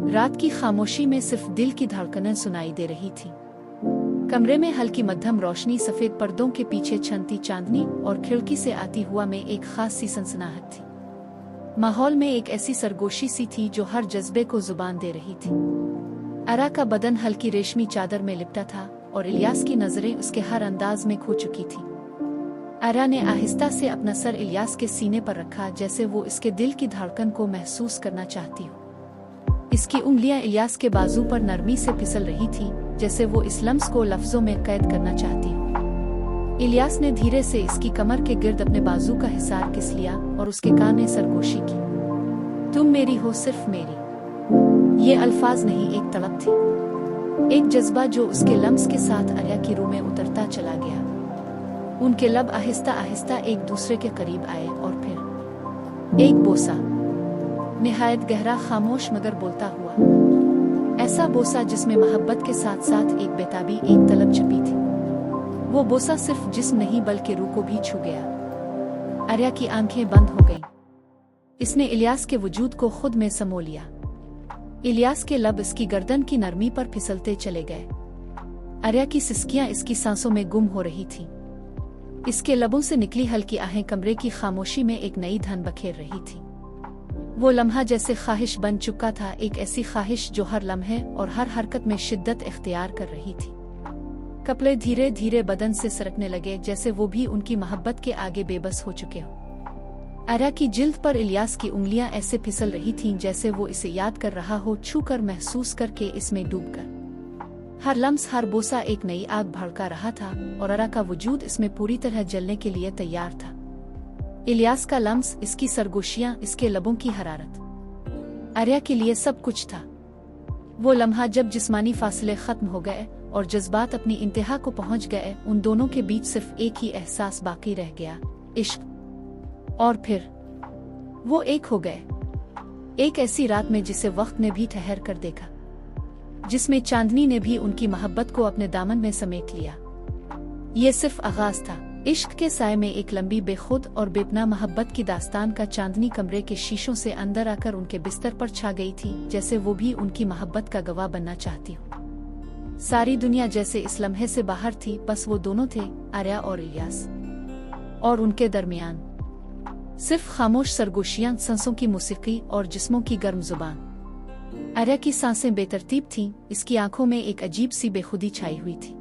रात की खामोशी में सिर्फ दिल की धड़कनें सुनाई दे रही थी। कमरे में हल्की मध्यम रोशनी, सफेद पर्दों के पीछे छनती चांदनी और खिड़की से आती हुआ में एक खास सी सनसनाहट थी। माहौल में एक ऐसी सरगोशी सी थी जो हर जज्बे को जुबान दे रही थी। आरा का बदन हल्की रेशमी चादर में लिपटा था और इलियास की नजरें उसके हर अंदाज में खो चुकी थी। आरा ने आहिस्ता से अपना सर इलियास के सीने पर रखा, जैसे वो इसके दिल की धड़कन को महसूस करना चाहती हो। इसकी उंगलियां इलियास के बाजू पर नरमी से फिसल रही थी, जैसे वो इस लम्स को लफ्जों में कैद करना चाहती हो। इलियास ने धीरे से इसकी कमर के गिर्द अपने बाजू का हिसार किस लिया और उसके कान में सरगोशी की। तुम मेरी हो, सिर्फ मेरी। ये अल्फाज नहीं, एक तड़प थी, एक जज्बा जो उसके लम्स के साथ आर्या की रूह में उतरता चला गया। उनके लब आहिस्ता आहिस्ता एक दूसरे के करीब आए और फिर एक बोसा, निहायत गहरा, खामोश मगर बोलता हुआ। ऐसा बोसा जिसमें मोहब्बत के साथ साथ एक बेताबी, एक तलब छुपी थी। वो बोसा सिर्फ जिस्म नहीं बल्कि रूह को भी छू गया। आर्या की आंखें बंद हो गईं। इसने इलियास के वजूद को खुद में समो लिया। इलियास के लब इसकी गर्दन की नरमी पर फिसलते चले गए। आर्या की सिसकियां इसकी सांसों में गुम हो रही थीं। इसके लबों से निकली हल्की आहें कमरे की खामोशी में एक नई धन बखेर रही थी। वो लम्हा जैसे ख्वाहिश बन चुका था, एक ऐसी ख्वाहिश जो हर लम्हे और हर हरकत में शिद्दत इख्तियार कर रही थी। कपड़े धीरे धीरे बदन से सरकने लगे, जैसे वो भी उनकी मोहब्बत के आगे बेबस हो चुके हो। आर्या की जिल्द पर इलियास की उंगलियां ऐसे फिसल रही थीं जैसे वो इसे याद कर रहा हो, छू कर, महसूस करके, इसमें डूबकर। हर लम्स, हर बोसा एक नई आग भड़का रहा था और आर्या का वजूद इसमें पूरी तरह जलने के लिए तैयार था। इलियास का लम्स, इसकी सरगोशियां, इसके लबों की हरारत, आर्या के लिए सब कुछ था। वो लम्हा जब जिस्मानी फासले खत्म हो गए और जज्बात अपनी इंतहा को पहुंच गए, उन दोनों के बीच सिर्फ एक ही एहसास बाकी रह गया, इश्क। और फिर वो एक हो गए। एक ऐसी रात में जिसे वक्त ने भी ठहर कर देखा, जिसमें चांदनी ने भी उनकी मोहब्बत को अपने दामन में समेट लिया। ये सिर्फ आगाज था। इश्क के साए में एक लंबी, बेखुद और बेपनाह मोहब्बत की दास्तान का चांदनी कमरे के शीशों से अंदर आकर उनके बिस्तर पर छा गई थी, जैसे वो भी उनकी मोहब्बत का गवाह बनना चाहती हो। सारी दुनिया जैसे इस लम्हे से बाहर थी, बस वो दोनों थे, आर्या और इलियास। और उनके दरमियान सिर्फ खामोश सरगोशियां, सांसों की मौसीकी और जिस्मों की गर्म जुबान। आर्या की सांसें बेतरतीब थीं, इसकी आंखों में एक अजीब सी बेखुदी छाई हुई थी।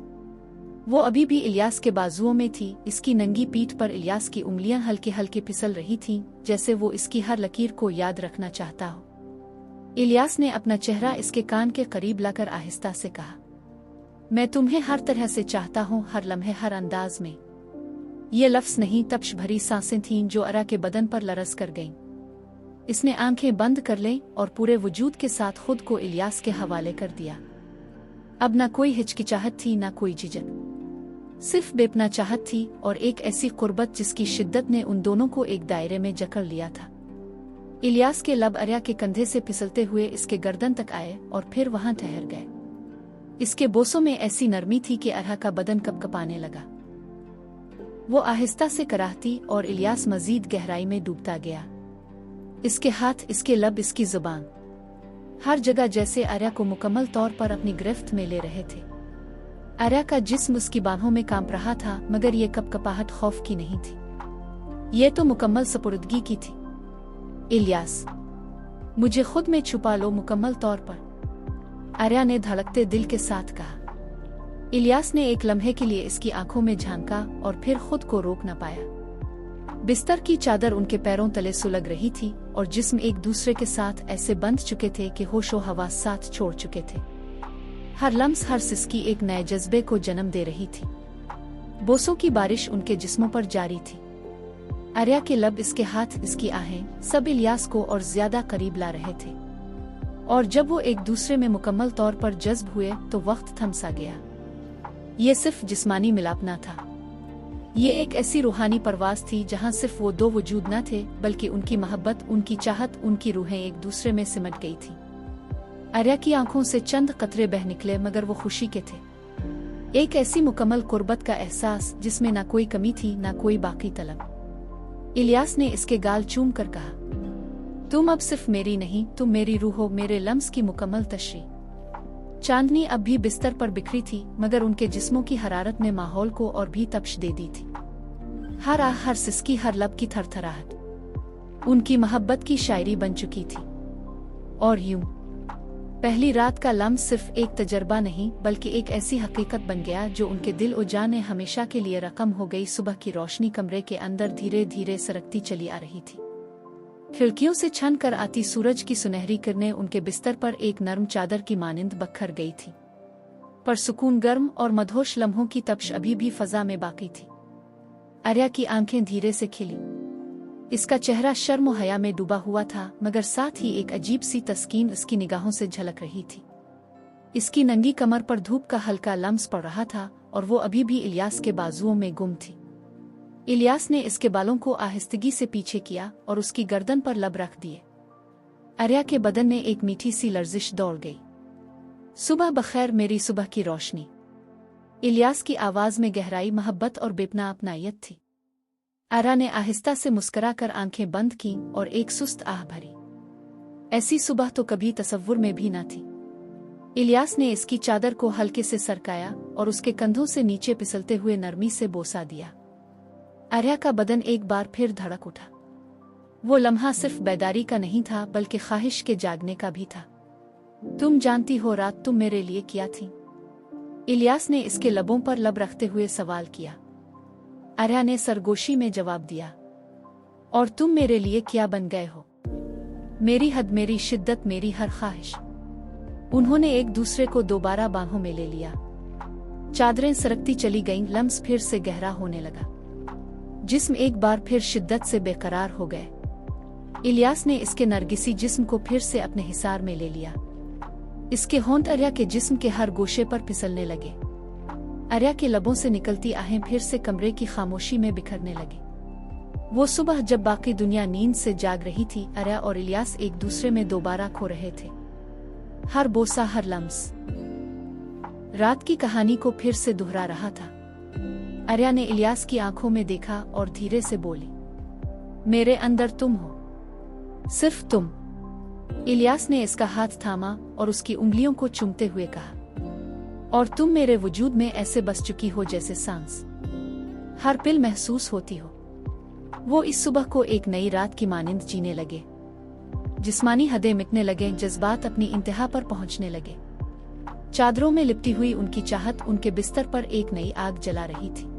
वो अभी भी इलियास के बाजुओं में थी। इसकी नंगी पीठ पर इलियास की उंगलियां हल्के हल्के फिसल रही थीं, जैसे वो इसकी हर लकीर को याद रखना चाहता हो। इलियास ने अपना चेहरा इसके कान के करीब लाकर आहिस्ता से कहा, मैं तुम्हें हर तरह से चाहता हूँ, हर लम्हे, हर अंदाज में। ये लफ्ज़ नहीं, तप्श भरी सांसें थीं जो आर्या के बदन पर लरस कर गईं। इसने आंखें बंद कर लीं और पूरे वजूद के साथ खुद को इलियास के हवाले कर दिया। अब ना कोई हिचकिचाहट थी, ना कोई झिझक, सिर्फ बेपनाह चाहत थी और एक ऐसी कुर्बत जिसकी शिद्दत ने उन दोनों को एक दायरे में जकड़ लिया था। इलियास के लब आर्या के कंधे से फिसलते हुए इसके गर्दन तक आए और फिर वहां ठहर गए। इसके बोसों में ऐसी नरमी थी कि आर्या का बदन कपकपाने लगा। वो आहिस्ता से कराहती और इलियास मजीद गहराई में डूबता गया। इसके हाथ, इसके लब, इसकी जुबान, हर जगह जैसे आर्या को मुकम्मल तौर पर अपनी गिरफ्त में ले रहे थे। आर्या का जिस्म उसकी बाहों में कांप रहा था, मगर ये कपकपाहट खौफ की नहीं थी, ये तो मुकम्मल सपुर्दगी की थी। इलियास, मुझे खुद में छुपा लो, मुकम्मल तौर पर, आर्या ने धड़कते दिल के साथ कहा। इलियास ने एक लम्हे के लिए इसकी आंखों में झांका और फिर खुद को रोक न पाया। बिस्तर की चादर उनके पैरों तले सुलग रही थी और जिस्म एक दूसरे के साथ ऐसे बंध चुके थे कि होशो हवास साथ छोड़ चुके थे। हर लम्स, हर सिसकी एक नए जज्बे को जन्म दे रही थी। बोसों की बारिश उनके जिस्मों पर जारी थी। आर्या के लब, इसके हाथ, इसकी आहें, सब इलियास को और ज्यादा करीब ला रहे थे। और जब वो एक दूसरे में मुकम्मल तौर पर जज्ब हुए तो वक्त थम सा गया। ये सिर्फ जिस्मानी मिलाप न था, ये एक ऐसी रूहानी परवाज थी जहां सिर्फ वो दो वजूद न थे, बल्कि उनकी मोहब्बत, उनकी चाहत, उनकी रूहें एक दूसरे में सिमट गई थी। आर्या की आंखों से चंद कतरे बह निकले, मगर वो खुशी के थे। एक ऐसी मुकम्मल कुर्बत का एहसास जिसमें ना कोई कमी थी, ना कोई बाकी तलब। इलियास ने इसके गाल चूम कर कहा, तुम अब सिर्फ मेरी नहीं, तुम मेरी रूह हो, मेरे लम्स की मुकम्मल तशरीह। चांदनी अब भी बिस्तर पर बिखरी थी, मगर उनके जिस्मों की हरारत ने माहौल को और भी तपश दे दी थी। हर आह, हर सिसकी, हर लब की थरथराहट उनकी मोहब्बत की शायरी बन चुकी थी। और यूं पहली रात का लम्स सिर्फ एक तजर्बा नहीं, बल्कि एक ऐसी हकीकत बन गया जो उनके दिल और जान ने हमेशा के लिए रकम हो गई। सुबह की रोशनी कमरे के अंदर धीरे धीरे सरकती चली आ रही थी। खिड़कियों से छन कर आती सूरज की सुनहरी किरणें उनके बिस्तर पर एक नर्म चादर की मानिंद बखर गई थी, पर सुकून, गर्म और मधोश लम्हों की तपश अभी भी फजा में बाकी थी। आर्या की आंखें धीरे से खिली। इसका चेहरा शर्म और हया में डूबा हुआ था, मगर साथ ही एक अजीब सी तस्कीन इसकी निगाहों से झलक रही थी। इसकी नंगी कमर पर धूप का हल्का लम्स पड़ रहा था और वो अभी भी इलियास के बाजुओं में गुम थी। इलियास ने इसके बालों को आहिस्तगी से पीछे किया और उसकी गर्दन पर लब रख दिए। आर्या के बदन में एक मीठी सी लर्जिश दौड़ गई। सुबह बखैर मेरी सुबह की रोशनी। इलियास की आवाज में गहराई, मोहब्बत और बेपनाह अपनायत थी। आर्या ने आहिस्ता से मुस्कुराकर आंखें बंद की और एक सुस्त आह भरी। ऐसी सुबह तो कभी तसव्वुर में भी न थी। इलियास ने इसकी चादर को हल्के से सरकाया और उसके कंधों से नीचे फिसलते हुए नरमी से बोसा दिया। आर्या का बदन एक बार फिर धड़क उठा। वो लम्हा सिर्फ बेदारी का नहीं था, बल्कि ख्वाहिश के जागने का भी था। तुम जानती हो रात तुम मेरे लिए क्या थी? इलियास ने इसके लबों पर लब रखते हुए सवाल किया। आर्या ने सरगोशी में जवाब दिया, और तुम मेरे लिए क्या बन गए हो? मेरी हद, मेरी शिद्दत, मेरी हर ख्वाहिश। उन्होंने एक दूसरे को दोबारा बाहों में ले लिया। चादरें सरकती चली गईं, लम्स फिर से गहरा होने लगा। जिस्म एक बार फिर शिद्दत से बेकरार हो गए। इलियास ने इसके नरगिसी जिस्म को फिर से अपने हिसार में ले लिया। इसके होंठ आर्या के जिस्म के हर गोशे पर फिसलने लगे। आर्या के लबों से निकलती आहें फिर से कमरे की खामोशी में बिखरने लगी। वो सुबह जब बाकी दुनिया नींद से जाग रही थी, आर्या और इलियास एक दूसरे में दोबारा खो रहे थे। हर बोसा, हर लम्स रात की कहानी को फिर से दोहरा रहा था। आर्या ने इलियास की आंखों में देखा और धीरे से बोली, मेरे अंदर तुम हो, सिर्फ तुम। इलियास ने इसका हाथ थामा और उसकी उंगलियों को चूमते हुए कहा, और तुम मेरे वजूद में ऐसे बस चुकी हो जैसे सांस हर पिल महसूस होती हो। वो इस सुबह को एक नई रात की मानिंद जीने लगे। जिस्मानी हदें मिटने लगे, जज्बात अपनी इंतहा पर पहुंचने लगे। चादरों में लिपटी हुई उनकी चाहत उनके बिस्तर पर एक नई आग जला रही थी।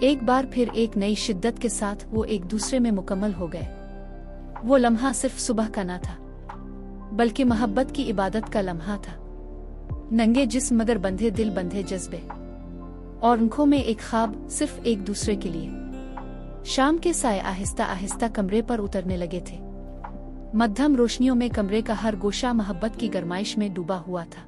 एक बार फिर एक नई शिद्दत के साथ वो एक दूसरे में मुकम्मल हो गए। वो लम्हा सिर्फ सुबह का न था, बल्कि मोहब्बत की इबादत का लम्हा था। नंगे जिस्म मगर बंधे दिल, बंधे जज्बे, और आंखों में एक ख्वाब, सिर्फ एक दूसरे के लिए। शाम के साए आहिस्ता आहिस्ता कमरे पर उतरने लगे थे। मध्यम रोशनियों में कमरे का हर गोशा मोहब्बत की गरमाइश में डूबा हुआ था।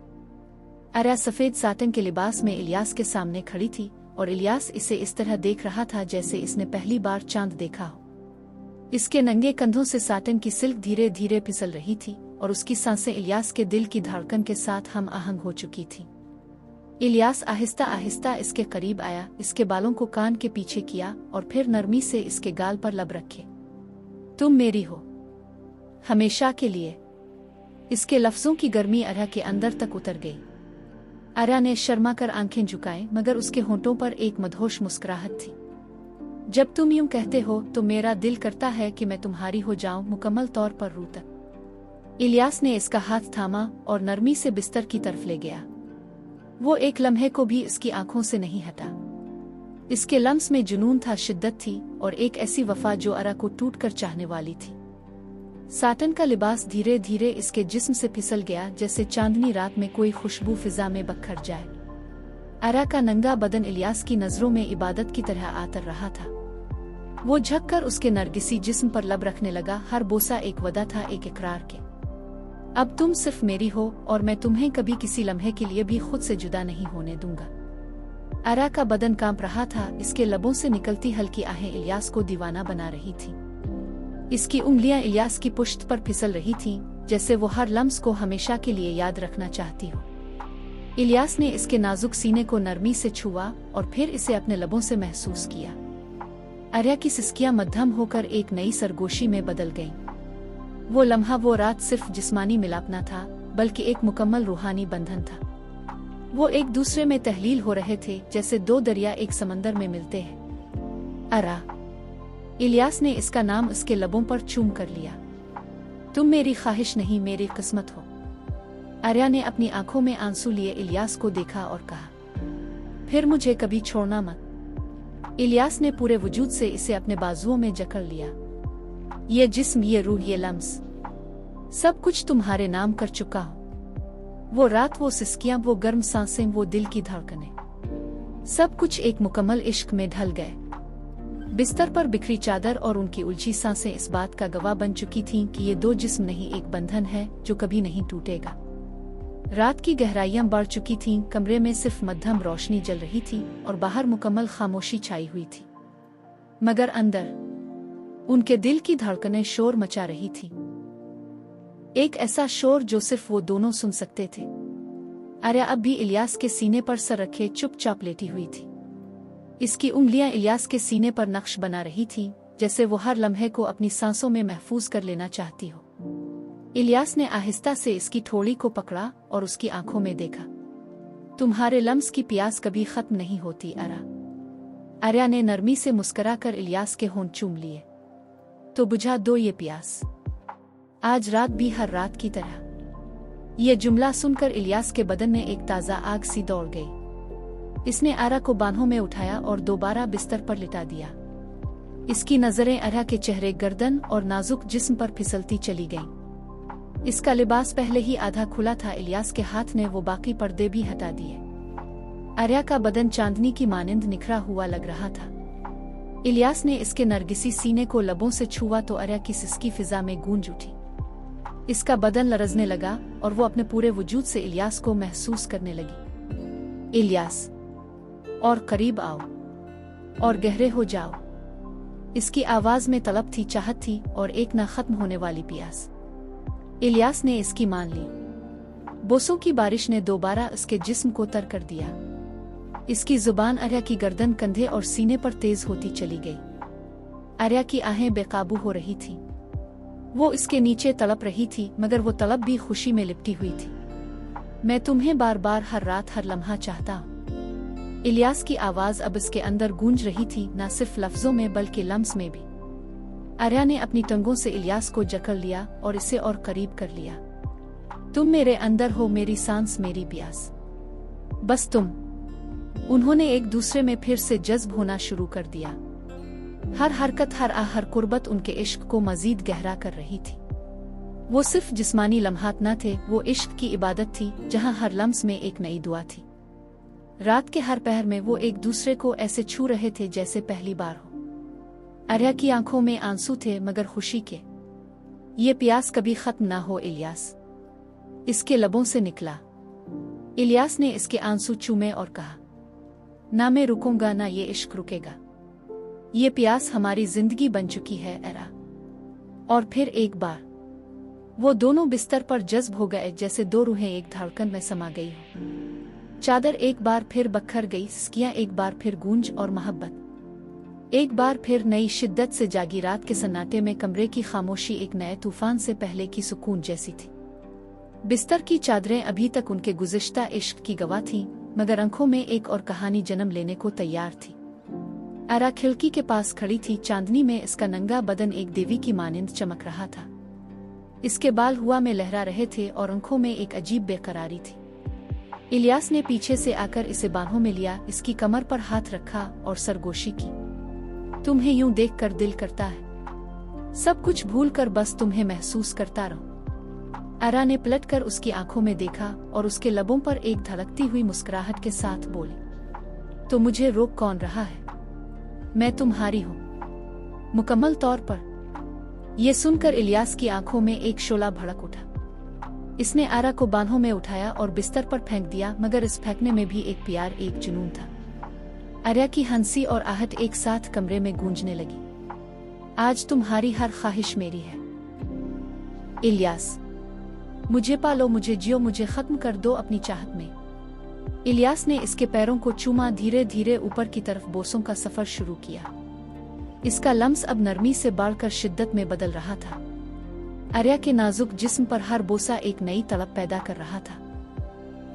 आर्या सफेद साटन के लिबास में इलियास के सामने खड़ी थी और इलियास इसे इस तरह देख रहा था जैसे इसने पहली बार चांद देखा हो। इसके नंगे कंधों से साटन की सिल्क धीरे धीरे फिसल रही थी और उसकी सांसें इलियास के दिल की धड़कन के साथ हम आहंग हो चुकी थी। इलियास आहिस्ता आहिस्ता इसके करीब आया, इसके बालों को कान के पीछे किया और फिर नरमी से इसके गाल पर लब रखे। तुम मेरी हो, हमेशा के लिए। इसके लफ्जों की गर्मी आर्या के अंदर तक उतर गई। आर्या ने शर्मा कर आंखें झुकाएं, मगर उसके होंठों पर एक मदहोश मुस्कुराहट थी। जब तुम यूं कहते हो तो मेरा दिल करता है कि मैं तुम्हारी हो जाऊं, मुकम्मल तौर पर रूह तक। इलियास ने इसका हाथ थामा और नरमी से बिस्तर की तरफ ले गया। वो एक लम्हे को भी इसकी आंखों से नहीं हटा। इसके लम्स में जुनून था, शिद्दत थी और एक ऐसी वफा जो आर्या को टूटकर चाहने वाली थी। साटन का लिबास धीरे धीरे इसके जिस्म से फिसल गया, जैसे चांदनी रात में कोई खुशबू फिजा में बखर जाए। आर्या का नंगा बदन इलियास की नजरों में इबादत की तरह आतर रहा था। वो झुककर उसके नरगिसी जिस्म पर लब रखने लगा। हर बोसा एक वदा था, एक इकरार के। अब तुम सिर्फ मेरी हो और मैं तुम्हें कभी किसी लम्हे के लिए भी खुद से जुदा नहीं होने दूंगा। आर्या का बदन कांप रहा था। इसके लबों से निकलती हल्की आहें इलियास को दीवाना बना रही थी। इसकी उंगलियां इलियास की पुश्त पर फिसल रही थीं, जैसे वो हर लम्स को हमेशा के लिए याद रखना चाहती हो। इलियास ने इसके नाजुक सीने को नरमी से छुआ और फिर इसे अपने लबों से महसूस किया। आर्या की सिसकियां मध्यम होकर एक नई सरगोशी में बदल गईं। वो लम्हा, वो रात सिर्फ जिस्मानी मिलाप न था बल्कि एक मुकम्मल रूहानी बंधन था। वो एक दूसरे में तहलील हो रहे थे जैसे दो दरिया एक समंदर में मिलते हैं। अरा, इलियास ने इसका नाम उसके लबों पर चूम कर लिया। तुम मेरी ख्वाहिश नहीं, मेरी किस्मत हो। आर्या ने अपनी आंखों में आंसू लिए इलियास को देखा और कहा, फिर मुझे कभी छोड़ना मत। इलियास ने पूरे वजूद से इसे अपने बाजुओं में जकड़ लिया। ये जिस्म, ये रूह, ये लम्स, सब कुछ तुम्हारे नाम कर चुका हूं। वो रात, वो सिसकियां, वो गर्म सांसें, वो दिल की धड़कनें, सब कुछ एक मुकम्मल इश्क में ढल गए। बिस्तर पर बिखरी चादर और उनकी उलझी सांसें इस बात का गवाह बन चुकी थीं कि ये दो जिस्म नहीं, एक बंधन है जो कभी नहीं टूटेगा। रात की गहराइयां बढ़ चुकी थीं, कमरे में सिर्फ मध्यम रोशनी जल रही थी और बाहर मुकम्मल खामोशी छाई हुई थी। मगर अंदर उनके दिल की धड़कनें शोर मचा रही थीं, एक ऐसा शोर जो सिर्फ वो दोनों सुन सकते थे। आर्या अब भी इलियास के सीने पर सर रखे चुपचाप लेटी हुई थी। इसकी उंगलियां इलियास के सीने पर नक्श बना रही थीं, जैसे वो हर लम्हे को अपनी सांसों में महफूज कर लेना चाहती हो। इलियास ने आहिस्ता से इसकी ठोड़ी को पकड़ा और उसकी आंखों में देखा। तुम्हारे लम्स की प्यास कभी खत्म नहीं होती आर्या। आर्या ने नरमी से मुस्कुराकर इलियास के होंठ चूम लिए। तो बुझा दो ये प्यास, आज रात भी हर रात की तरह। यह जुमला सुनकर इलियास के बदन में एक ताजा आग सी दौड़ गई। इसने आर्या को बाहों में उठाया और दोबारा बिस्तर पर लिटा दिया। इसकी नजरें आर्या के चेहरे, गर्दन और नाजुक जिस्म पर फिसलती चली गईं। इसका लिबास पहले ही आधा खुला था। इलियास के हाथ ने वो बाकी पर्दे भी हटा दिए। आर्या का बदन चांदनी की मानिंद निखरा हुआ लग रहा था। इलियास ने इसके नरगिसी सीने को लबों से छुआ तो आर्या की सिसकी फिजा में गूंज उठी। इसका बदन लरजने लगा और वो अपने पूरे वजूद से इलियास को महसूस करने लगी। इलियास, और करीब आओ और गहरे हो जाओ। इसकी आवाज में तलब थी, चाहत थी और एक ना खत्म होने वाली प्यास। इलियास ने इसकी मान ली। बोसों की बारिश ने दोबारा उसके जिस्म को तर कर दिया। इसकी जुबान आर्या की गर्दन, कंधे और सीने पर तेज होती चली गई। आर्या की आहें बेकाबू हो रही थीं। वो इसके नीचे तड़प रही थी, मगर वो तड़प भी खुशी में लिपटी हुई थी। मैं तुम्हें बार बार, हर रात, हर लम्हा चाहता हूँ। इलियास की आवाज अब इसके अंदर गूंज रही थी, न सिर्फ लफ्जों में बल्कि लम्स में भी। आर्या ने अपनी टंगों से इलियास को जकड़ लिया और इसे और करीब कर लिया। तुम मेरे अंदर हो, मेरी सांस, मेरी प्यास, बस तुम। उन्होंने एक दूसरे में फिर से जज्ब होना शुरू कर दिया। हर हरकत, हर हर कुर्बत उनके इश्क को मजीद गहरा कर रही थी। वो सिर्फ जिस्मानी लम्हात न थे, वो इश्क की इबादत थी जहां हर लम्स में एक नई दुआ थी। रात के हर पहर में वो एक दूसरे को ऐसे छू रहे थे जैसे पहली बार हो। आर्या की आंखों में आंसू थे, मगर खुशी के। ये प्यास कभी खत्म ना हो इलियास, इसके लबों से निकला। इलियास ने इसके आंसू चूमे और कहा, ना मैं रुकूंगा, ना ये इश्क रुकेगा। ये प्यास हमारी जिंदगी बन चुकी है आर्या। और फिर एक बार वो दोनों बिस्तर पर जज्ब हो गए, जैसे दो रूहें एक धड़कन में समा गई हो। चादर एक बार फिर बखर गई, सिसकियां एक बार फिर गूंज और मोहब्बत एक बार फिर नई शिद्दत से जागी। रात के सन्नाटे में कमरे की खामोशी एक नए तूफान से पहले की सुकून जैसी थी। बिस्तर की चादरें अभी तक उनके गुज़िश्ता इश्क की गवाह थीं, मगर आंखों में एक और कहानी जन्म लेने को तैयार थी। आर्या खिड़की के पास खड़ी थी। चांदनी में इसका नंगा बदन एक देवी की मानिंद चमक रहा था। इसके बाल हुआ में लहरा रहे थे और आंखों में एक अजीब बेकरारी थी। इलियास ने पीछे से आकर इसे बाहों में लिया, इसकी कमर पर हाथ रखा और सरगोशी की। तुम्हें यूं देखकर दिल करता है सब कुछ भूलकर बस तुम्हें महसूस करता रहूं। आर्या ने पलटकर उसकी आंखों में देखा और उसके लबों पर एक धड़कती हुई मुस्कुराहट के साथ बोली, तो मुझे रोक कौन रहा है? मैं तुम्हारी हूं, मुकम्मल तौर पर। यह सुनकर इलियास की आंखों में एक शोला भड़क उठा। इसने आर्या को बाहों में उठाया और बिस्तर पर फेंक दिया, मगर इस फेंकने में भी एक प्यार, एक जुनून था। आर्या की हंसी और आहट एक साथ कमरे में गूंजने लगी। आज तुम्हारी हर ख्वाहिश मेरी है इलियास, मुझे पालो, मुझे जियो, मुझे खत्म कर दो अपनी चाहत में। इलियास ने इसके पैरों को चूमा, धीरे धीरे ऊपर की तरफ बोसों का सफर शुरू किया। इसका लम्स अब नरमी से बढ़कर शिद्दत में बदल रहा था। आर्या के नाजुक जिस्म पर हर बोसा एक नई तड़प पैदा कर रहा था।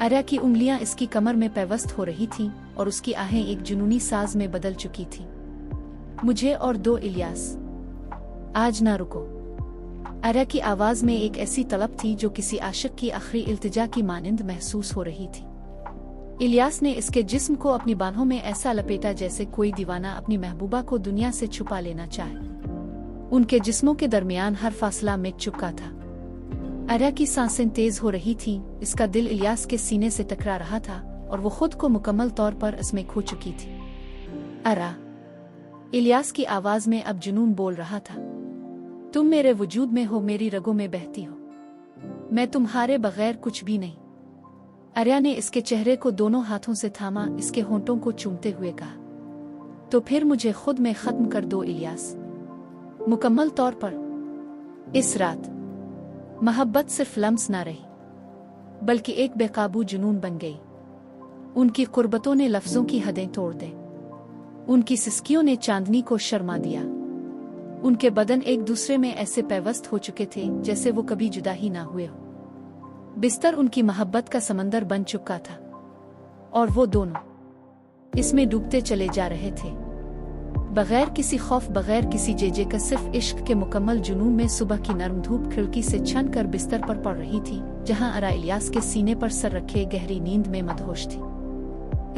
आर्या की उंगलियां इसकी कमर में पेवस्त हो रही थीं और उसकी आहें एक जुनूनी साज में बदल चुकी थीं। मुझे और दो इलियास, आज ना रुको। आर्या की आवाज में एक ऐसी तड़प थी जो किसी आशिक की आखिरी इल्तिजा की मानिंद महसूस हो रही थी। इलियास ने इसके जिस्म को अपनी बाहों में ऐसा लपेटा जैसे कोई दीवाना अपनी महबूबा को दुनिया से छुपा लेना चाहे। उनके जिस्मों के दरमियान हर फासला मिट चुका था। आर्या की सांसें तेज हो रही थीं, इसका दिल इलियास के सीने से टकरा रहा था और वो खुद को मुकम्मल तौर पर इसमें खो चुकी थी। आर्या, इलियास की आवाज में अब जुनून बोल रहा था। तुम मेरे वजूद में हो, मेरी रगों में बहती हो, मैं तुम्हारे बगैर कुछ भी नहीं। आर्या ने इसके चेहरे को दोनों हाथों से थामा, इसके होंठों को चूमते हुए कहा, तो फिर मुझे खुद में खत्म कर दो इलियास, मुकम्मल तौर पर। इस रात मोहब्बत सिर्फ लम्स ना रही, बल्कि एक बेकाबू जुनून बन गई। उनकी कुर्बतों ने लफ्जों की हदें तोड़ दी, उनकी सिसकियों ने चांदनी को शर्मा दिया। उनके बदन एक दूसरे में ऐसे पैवस्त हो चुके थे जैसे वो कभी जुदा ही ना हुए हो। बिस्तर उनकी मोहब्बत का समंदर बन चुका था और वो दोनों इसमें डूबते चले जा रहे थे, बगैर किसी खौफ, बगैर किसी जेजे का, सिर्फ इश्क के मुकम्मल जुनून में। सुबह की नरम धूप खिड़की से छन कर बिस्तर पर पड़ रही थी, जहां आर्या इलियास के सीने पर सर रखे गहरी नींद में मदहोश थी।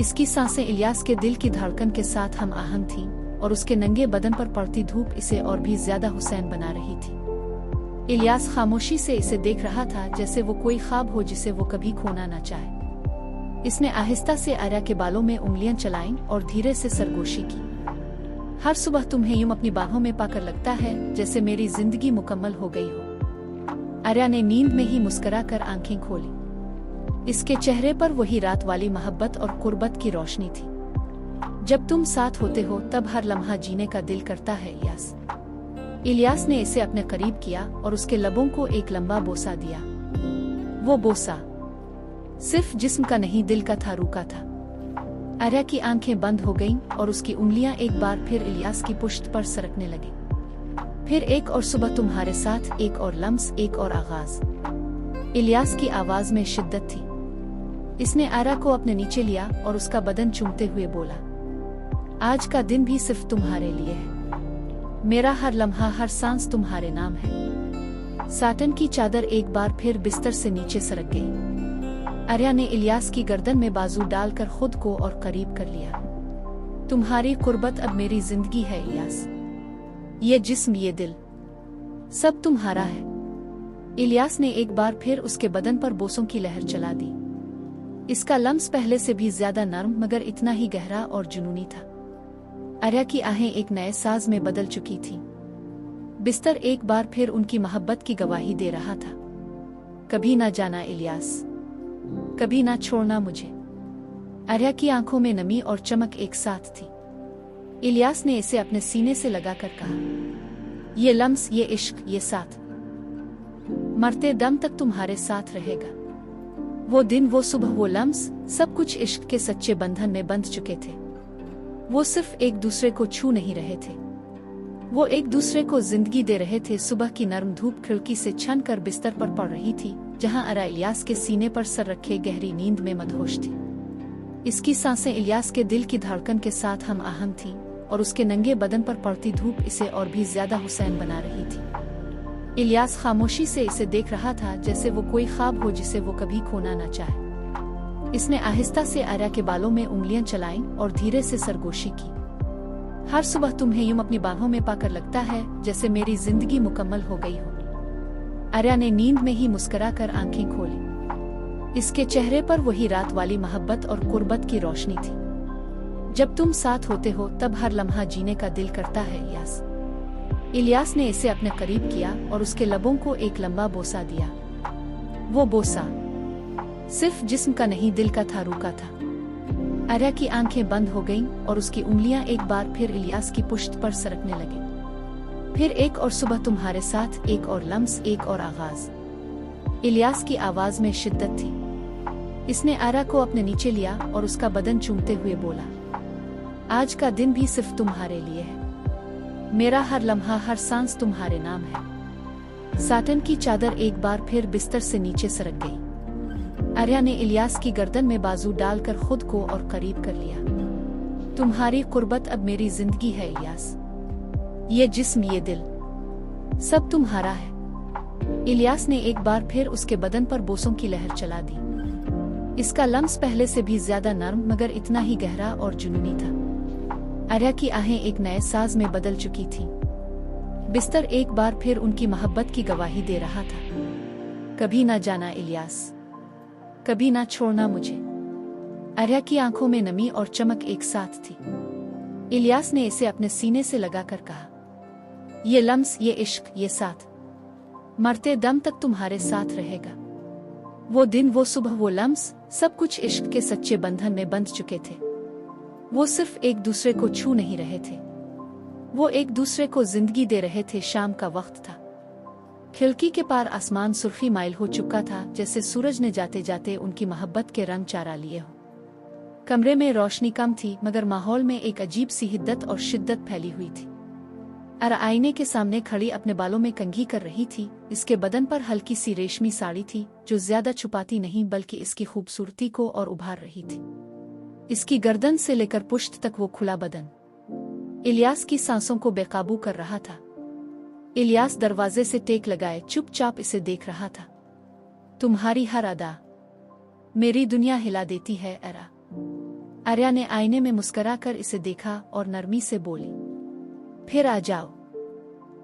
इसकी सांसें इलियास के दिल की धड़कन के साथ हम आहंग थीं और उसके नंगे बदन पर पड़ती धूप इसे और भी ज्यादा हुसैन बना रही थी। इलियास खामोशी से इसे देख रहा था जैसे वो कोई ख्वाब हो जिसे वो कभी खोना न चाहे। इसने आहिस्ता से आर्या के बालों में उंगलियां चलाईं और धीरे से सरगोशी की। हर सुबह तुम्हें यूं अपनी बाहों में पाकर लगता है जैसे मेरी जिंदगी मुकम्मल हो गई हो। आर्या ने नींद में ही मुस्कुराकर आंखें खोली। इसके चेहरे पर वही रात वाली मोहब्बत और कुर्बत की रोशनी थी। जब तुम साथ होते हो तब हर लम्हा जीने का दिल करता है इलियास। इलियास ने इसे अपने करीब किया और उसके लबों को एक लंबा बोसा दिया। वो बोसा सिर्फ जिस्म का नहीं, दिल का था, रूखा था। आर्या की आंखें बंद हो गईं और उसकी उंगलियां एक बार फिर इलियास की पुश्त पर सरकने लगी। फिर एक और सुबह तुम्हारे साथ, एक और लम्स, एक और आगाज। इलियास की आवाज में शिद्दत थी। इसने आर्या को अपने नीचे लिया और उसका बदन चूमते हुए बोला, आज का दिन भी सिर्फ तुम्हारे लिए है। मेरा हर लम्हा, हर सांस तुम्हारे नाम है। साटन की चादर एक बार फिर बिस्तर से नीचे सरक गई। आर्या ने इलियास की गर्दन में बाजू डालकर खुद को और करीब कर लिया। तुम्हारी कुर्बत अब मेरी जिंदगी है इलियास। ये जिस्म, ये दिल, सब तुम्हारा है। इलियास ने एक बार फिर उसके बदन पर बोसों की लहर चला दी। इसका लम्स पहले से भी ज्यादा नर्म मगर इतना ही गहरा और जुनूनी था। आर्या की आहें एक नए साज में बदल चुकी थीं। बिस्तर एक बार फिर उनकी मोहब्बत की गवाही दे रहा था। कभी ना जाना इलियास, कभी ना छोड़ना मुझे। आर्या की आंखों में नमी और चमक एक साथ थी। इलियास ने इसे अपने सीने से लगाकर कहा, ये लम्स, ये इश्क, ये साथ मरते दम तक तुम्हारे साथ रहेगा। वो दिन, वो सुबह, वो लम्स, सब कुछ इश्क के सच्चे बंधन में बंध चुके थे। वो सिर्फ एक दूसरे को छू नहीं रहे थे, वो एक दूसरे को जिंदगी दे रहे थे। सुबह की नरम धूप खिड़की से छन कर बिस्तर पर पड़ रही थी, जहां आर्या इलियास के सीने पर सर रखे गहरी नींद में मदहोश थी। इसकी सांसें इलियास के दिल की धड़कन के साथ हम आहंग थीं और उसके नंगे बदन पर पड़ती धूप इसे और भी ज्यादा हुसैन बना रही थी। इलियास खामोशी से इसे देख रहा था जैसे वो कोई ख्वाब हो जिसे वो कभी खोना न चाहे। इसने आहिस्ता से आर्या के बालों में उंगलियां चलाईं और धीरे से सरगोशी की। हर सुबह तुम्हें यूं अपनी बाहों में पाकर लगता है जैसे मेरी जिंदगी मुकम्मल हो गई हो। आर्या ने नींद में ही मुस्कुराकर आंखें खोली। इसके चेहरे पर वही रात वाली मोहब्बत और कुर्बत की रोशनी थी। जब तुम साथ होते हो तब हर लम्हा जीने का दिल करता है इलियास। इलियास ने इसे अपने करीब किया और उसके लबों को एक लंबा बोसा दिया। वो बोसा सिर्फ जिस्म का नहीं, दिल का था, रूखा था। आर्या की आंखें बंद हो गईं और उसकी उंगलियां एक बार फिर इलियास की पुश्त पर सरकने लगी। फिर एक और सुबह तुम्हारे साथ, एक और लम्स, एक और आगाज। इलियास की आवाज में शिद्दत थी। इसने आर्या को अपने नीचे लिया और उसका बदन चूमते हुए बोला, आज का दिन भी सिर्फ तुम्हारे लिए है। मेरा हर लम्हा, हर सांस तुम्हारे नाम है। साटन की चादर एक बार फिर बिस्तर से नीचे सरक गई। आर्या ने इलियास की गर्दन में बाजू डालकर खुद को और करीब कर लिया। तुम्हारी कुर्बत अब मेरी जिंदगी है इलियास। ये जिस्म, ये दिल, सब तुम्हारा है। इलियास ने एक बार फिर उसके बदन पर बोसों की लहर चला दी। इसका लम्स पहले से भी ज्यादा नर्म मगर इतना ही गहरा और जुनूनी था। आर्या की आहें एक नए साज में बदल चुकी थीं। बिस्तर एक बार फिर उनकी मोहब्बत की गवाही दे रहा था। कभी ना जाना इलियास, कभी ना छोड़ना मुझे। आर्या की आंखों में नमी और चमक एक साथ थी। इलियास ने इसे अपने सीने से लगाकर कहा, ये लम्स, ये इश्क, ये साथ मरते दम तक तुम्हारे साथ रहेगा। वो दिन, वो सुबह, वो लम्स, सब कुछ इश्क के सच्चे बंधन में बंध चुके थे। वो सिर्फ एक दूसरे को छू नहीं रहे थे, वो एक दूसरे को जिंदगी दे रहे थे। शाम का वक्त था। खिड़की के पार आसमान सुर्खी माइल हो चुका था, जैसे सूरज ने जाते जाते उनकी मोहब्बत के रंग चारा लिए हो। कमरे में रोशनी कम थी मगर माहौल में एक अजीब सी हिद्दत और शिद्दत फैली हुई थी। आरा आईने के सामने खड़ी अपने बालों में कंघी कर रही थी। इसके बदन पर हल्की सी रेशमी साड़ी थी जो ज्यादा छुपाती नहीं बल्कि इसकी खूबसूरती को और उभार रही थी। इसकी गर्दन से लेकर पुश्त तक वो खुला बदन इलियास की सांसों को बेकाबू कर रहा था। इलियास दरवाजे से टेक लगाए चुपचाप इसे देख रहा था। तुम्हारी हर अदा मेरी दुनिया हिला देती है आरा। आर्या ने आईने में मुस्कुराकर इसे देखा और नरमी से बोली, फिर आ जाओ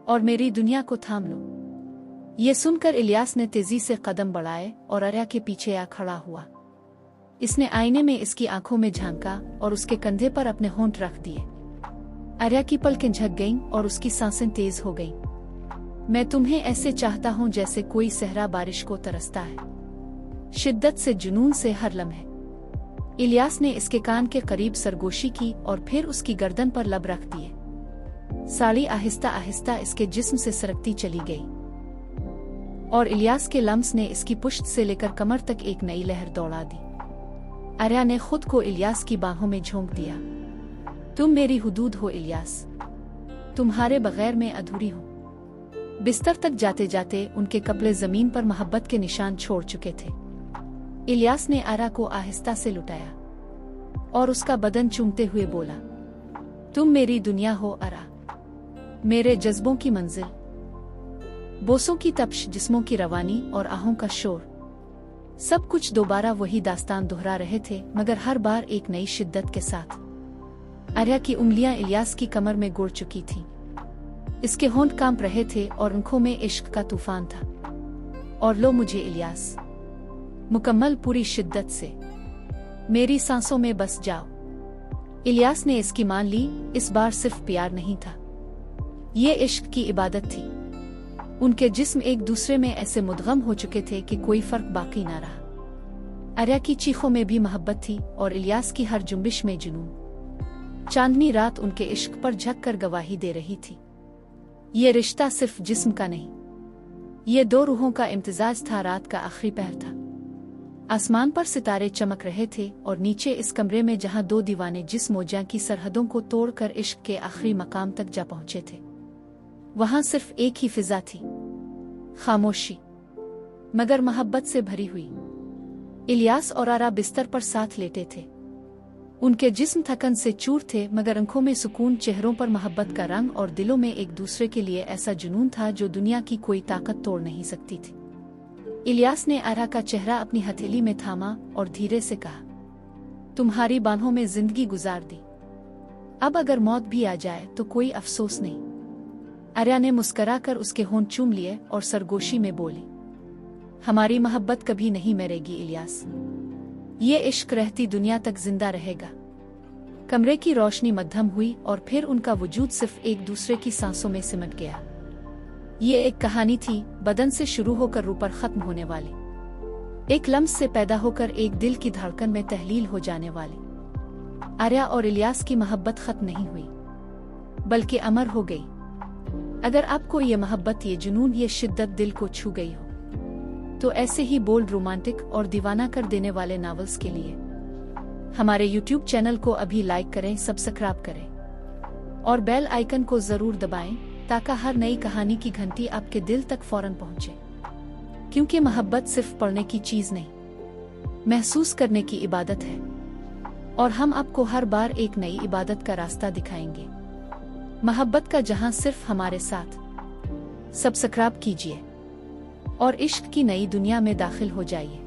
और मेरी दुनिया को थाम लो। ये सुनकर इलियास ने तेजी से कदम बढ़ाए और आर्या के पीछे आ खड़ा हुआ। इसने आईने में इसकी आंखों में झांका और उसके कंधे पर अपने होंठ रख दिए। आर्या की पलकें झक गईं और उसकी सांसें तेज हो गईं। मैं तुम्हें ऐसे चाहता हूं जैसे कोई सहरा बारिश को तरसता है, शिद्दत से, जुनून से, हर लम्हे। इलियास ने इसके कान के करीब सरगोशी की और फिर उसकी गर्दन पर लब रख दिए। साड़ी आहिस्ता आहिस्ता इसके जिस्म से सरकती चली गई और इलियास के लम्स ने इसकी पुश्त से लेकर कमर तक एक नई लहर दौड़ा दी। आर्या ने खुद को इलियास की बाहों में झोंक दिया। तुम मेरी हुदूद हो इलियास, तुम्हारे बगैर मैं अधूरी हूं। बिस्तर तक जाते जाते उनके कपड़े जमीन पर मोहब्बत के निशान छोड़ चुके थे। इलियास ने आर्या को आहिस्ता से लुटाया और उसका बदन चूमते हुए बोला, तुम मेरी दुनिया हो आर्या, मेरे जज्बों की मंजिल। बोसों की तपश, जिस्मों की रवानी और आहों का शोर, सब कुछ दोबारा वही दास्तान दोहरा रहे थे मगर हर बार एक नई शिद्दत के साथ। आर्या की उंगलियां इलियास की कमर में गुड़ चुकी थीं। इसके होंठ कांप रहे थे और आंखों में इश्क का तूफान था। और लो मुझे इलियास, मुकम्मल, पूरी शिद्दत से मेरी सांसों में बस जाओ। इलियास ने इसकी मान ली। इस बार सिर्फ प्यार नहीं था, ये इश्क की इबादत थी। उनके जिस्म एक दूसरे में ऐसे मुदगम हो चुके थे कि कोई फर्क बाकी ना रहा। आर्या की चीखों में भी मोहब्बत थी और इलियास की हर जुम्बिश में जुनून। चांदनी रात उनके इश्क पर झक कर गवाही दे रही थी। ये रिश्ता सिर्फ जिस्म का नहीं, ये दो रूहों का इम्तिजाज था। रात का आखिरी पहर था। आसमान पर सितारे चमक रहे थे और नीचे इस कमरे में जहां दो दीवाने जिस मौजा की सरहदों को तोड़कर इश्क के आखिरी मकाम तक जा पहुंचे थे, वहां सिर्फ एक ही फिजा थी, खामोशी मगर मोहब्बत से भरी हुई। इलियास और आरा बिस्तर पर साथ लेटे थे। उनके जिस्म थकन से चूर थे मगर आंखों में सुकून, चेहरों पर मोहब्बत का रंग और दिलों में एक दूसरे के लिए ऐसा जुनून था जो दुनिया की कोई ताकत तोड़ नहीं सकती थी। इलियास ने आरा का चेहरा अपनी हथेली में थामा और धीरे से कहा, तुम्हारी बाहों में जिंदगी गुजार दी, अब अगर मौत भी आ जाए तो कोई अफसोस नहीं। आर्या ने मुस्कुराकर उसके होंठ चूम लिए और सरगोशी में बोली, हमारी मोहब्बत कभी नहीं मरेगी इलियास, ये इश्क रहती दुनिया तक जिंदा रहेगा। कमरे की रोशनी मध्यम हुई और फिर उनका वजूद सिर्फ एक दूसरे की सांसों में सिमट गया। ये एक कहानी थी, बदन से शुरू होकर रूह पर खत्म होने वाली, एक लम्स से पैदा होकर एक दिल की धड़कन में तहलील हो जाने वाली। आर्या और इलियास की मोहब्बत खत्म नहीं हुई बल्कि अमर हो गई। अगर आपको ये मोहब्बत, ये जुनून, ये शिद्दत दिल को छू गई हो तो ऐसे ही बोल्ड, रोमांटिक और दीवाना कर देने वाले नॉवेल्स के लिए हमारे YouTube चैनल को अभी लाइक करें, सब्सक्राइब करें और बेल आइकन को जरूर दबाएं ताकि हर नई कहानी की घंटी आपके दिल तक फौरन पहुंचे। क्योंकि मोहब्बत सिर्फ पढ़ने की चीज नहीं, महसूस करने की इबादत है। और हम आपको हर बार एक नई इबादत का रास्ता दिखाएंगे। मोहब्बत का जहां सिर्फ हमारे साथ। सब्सक्राइब कीजिए और इश्क की नई दुनिया में दाखिल हो जाइए।